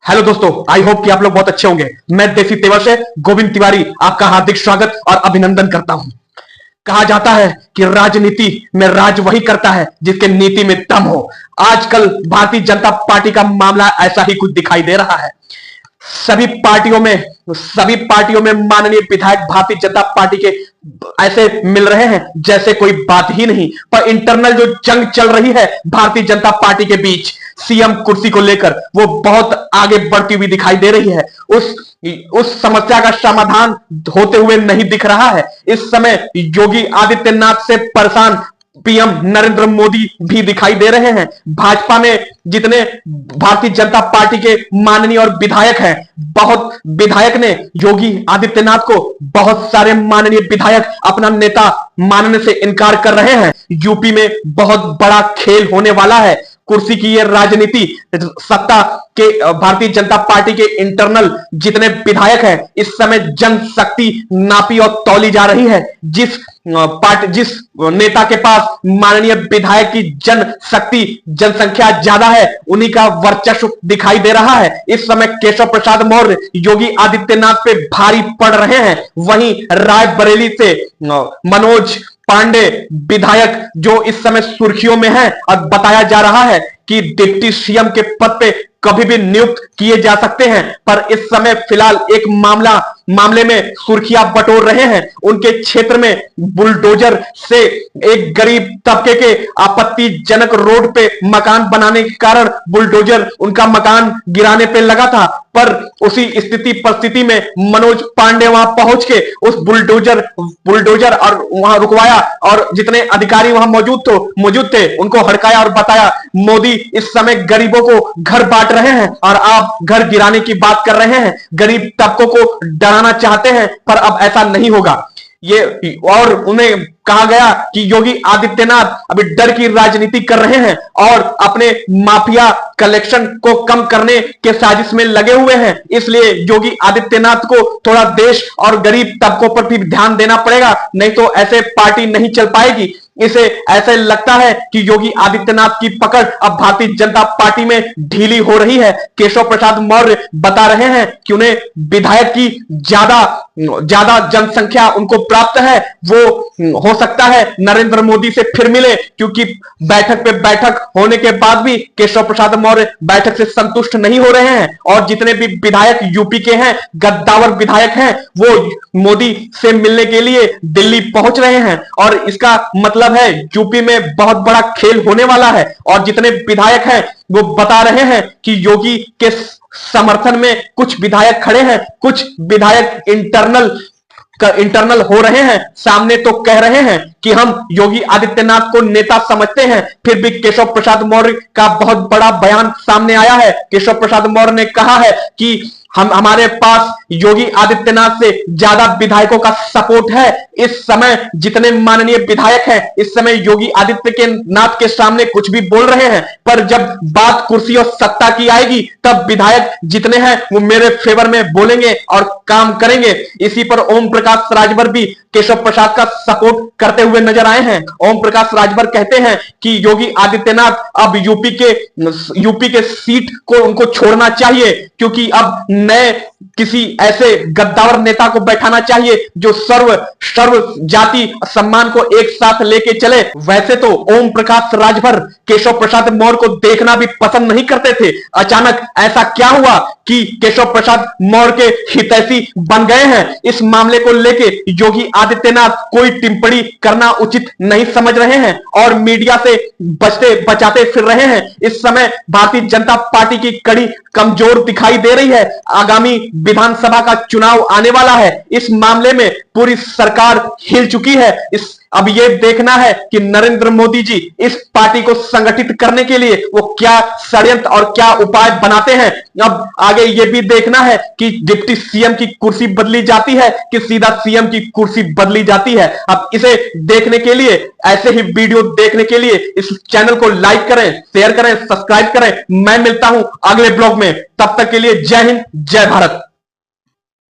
Hello दोस्तों, I hope कि आप लोग बहुत अच्छे होंगे। मैं देसी तेवर से गोविंद तिवारी आपका हार्दिक स्वागत और अभिनंदन करता हूं। कहा जाता है कि राजनीति में राज वही करता है जिसके नीति में दम हो। आजकल भारतीय जनता पार्टी का मामला ऐसा ही कुछ दिखाई दे रहा है। सभी पार्टियों में माननीय विधायक भारतीय जनता पार्टी के ऐसे मिल रहे हैं जैसे कोई बात ही नहीं। पर इंटरनल जो जंग चल रही है भारतीय जनता पार्टी के बीच सीएम कुर्सी को लेकर, वो बहुत आगे बढ़ती हुई दिखाई दे रही है। उस समस्या का समाधान होते हुए नहीं दिख रहा है। इस समय योगी आदित्यनाथ से परेशान पीएम नरेंद्र मोदी भी दिखाई दे रहे हैं। भाजपा में जितने भारतीय जनता पार्टी के माननीय और विधायक हैं, बहुत विधायक ने योगी आदित्यनाथ को, बहुत सारे माननीय विधायक अपना नेता मानने से इनकार कर रहे हैं। यूपी में बहुत बड़ा खेल होने वाला है। कुर्सी की ये राजनीति, सत्ता के भारतीय जनता पार्टी के इंटरनल जितने विधायक हैं, इस समय जनशक्ति नापी और तौली जा रही है। जिस नेता के पास माननीय विधायक की जनशक्ति, जनसंख्या ज्यादा है, उन्हीं का वर्चस्व दिखाई दे रहा है। इस समय केशव प्रसाद मौर्य योगी आदित्यनाथ पे भारी पड़ रहे हैं। वहीं रायबरेली से मनोज पांडे विधायक जो इस समय सुर्खियों में है, और बताया जा रहा है कि डिप्टी सीएम के पद पे कभी भी नियुक्त किए जा सकते हैं। पर इस समय फिलहाल एक मामले में सुर्खियां बटोर रहे हैं। उनके क्षेत्र में बुलडोजर से एक गरीब तबके के आपत्तिजनक रोड पे मकान बनाने के कारण बुलडोजर उनका मकान गिराने पे लगा था। पर उसी परिस्थिति में मनोज पांडे वहां पहुंच के उस बुलडोजर और वहां रुकवाया, और जितने अधिकारी वहां मौजूद थे उनको हड़काया और बताया, मोदी इस समय गरीबों को घर बांट रहे हैं और आप घर गिराने की बात कर रहे हैं। गरीब तबकों को डराना चाहते हैं, पर अब ऐसा नहीं होगा। और उन्हें कहा गया कि योगी आदित्यनाथ अभी डर की राजनीति कर रहे हैं और अपने माफिया कलेक्शन को कम करने के साजिश में लगे हुए हैं। इसलिए योगी आदित्यनाथ को थोड़ा देश और गरीब तबकों पर भी ध्यान देना पड़ेगा, नहीं तो ऐसे पार्टी नहीं चल पाएगी। इसे ऐसे लगता है कि योगी आदित्यनाथ की पकड़ अब भारतीय जनता पार्टी में ढीली हो रही है। केशव प्रसाद मौर्य बता रहे हैं कि उन्हें विधायक की ज्यादा जनसंख्या उनको प्राप्त है। वो हो सकता है नरेंद्र मोदी से फिर मिले, क्योंकि बैठक पे बैठक होने के बाद भी केशव प्रसाद मौर्य बैठक से संतुष्ट नहीं हो रहे हैं। और जितने भी विधायक यूपी के हैं, गद्दावर विधायक हैं, वो मोदी से मिलने के लिए दिल्ली पहुंच रहे हैं। और इसका मतलब है यूपी में बहुत बड़ा खेल होने वाला है। और जितने विधायक हैं वो बता रहे हैं कि योगी के समर्थन में कुछ विधायक खड़े हैं, कुछ विधायक इंटरनल हो रहे हैं। सामने तो कह रहे हैं कि हम योगी आदित्यनाथ को नेता समझते हैं, फिर भी केशव प्रसाद मौर्य का बहुत बड़ा बयान सामने आया है। केशव प्रसाद मौर्य ने कहा है कि हमारे पास योगी आदित्यनाथ से ज्यादा विधायकों का सपोर्ट है। इस समय जितने माननीय विधायक हैं, इस समय योगी आदित्यनाथ के सामने कुछ भी बोल रहे हैं, पर जब बात कुर्सी और सत्ता की आएगी, तब विधायक जितने हैं वो मेरे फेवर में बोलेंगे और काम करेंगे। इसी पर ओम प्रकाश राजभर भी केशव प्रसाद का सपोर्ट करते हुए नजर आए हैं। ओम प्रकाश राजभर कहते हैं कि योगी आदित्यनाथ अब यूपी के सीट को उनको छोड़ना चाहिए, क्योंकि अब नए किसी ऐसे गद्दावर नेता को बैठाना चाहिए जो सर्व जाति सम्मान को एक साथ लेके चले। वैसे तो ओम प्रकाश राजभर केशव प्रसाद मौर्य को देखना भी पसंद नहीं करते थे। अचानक ऐसा क्या हुआ कि केशव प्रसाद मौर्य के हितैषी बन गए हैं? इस मामले को लेके योगी आदित्यनाथ कोई टिप्पणी करना उचित नहीं समझ रहे हैं और मीडिया से बचाते फिर रहे हैं। इस समय भारतीय जनता पार्टी की कड़ी कमजोर दिखाई दे रही है। आगामी विधानसभा का चुनाव आने वाला है। इस मामले में पूरी सरकार हिल चुकी है। अब यह देखना है कि नरेंद्र मोदी जी इस पार्टी को संगठित करने के लिए वो क्या षड्यंत्र और क्या उपाय बनाते हैं। अब आगे यह भी देखना है कि डिप्टी सीएम की कुर्सी बदली जाती है कि सीधा सीएम की कुर्सी बदली जाती है। अब इसे देखने के लिए, ऐसे ही वीडियो देखने के लिए इस चैनल को लाइक करें, शेयर करें, सब्सक्राइब करें। मैं मिलता हूं अगले ब्लॉग में। तब तक के लिए जय हिंद, जय भारत।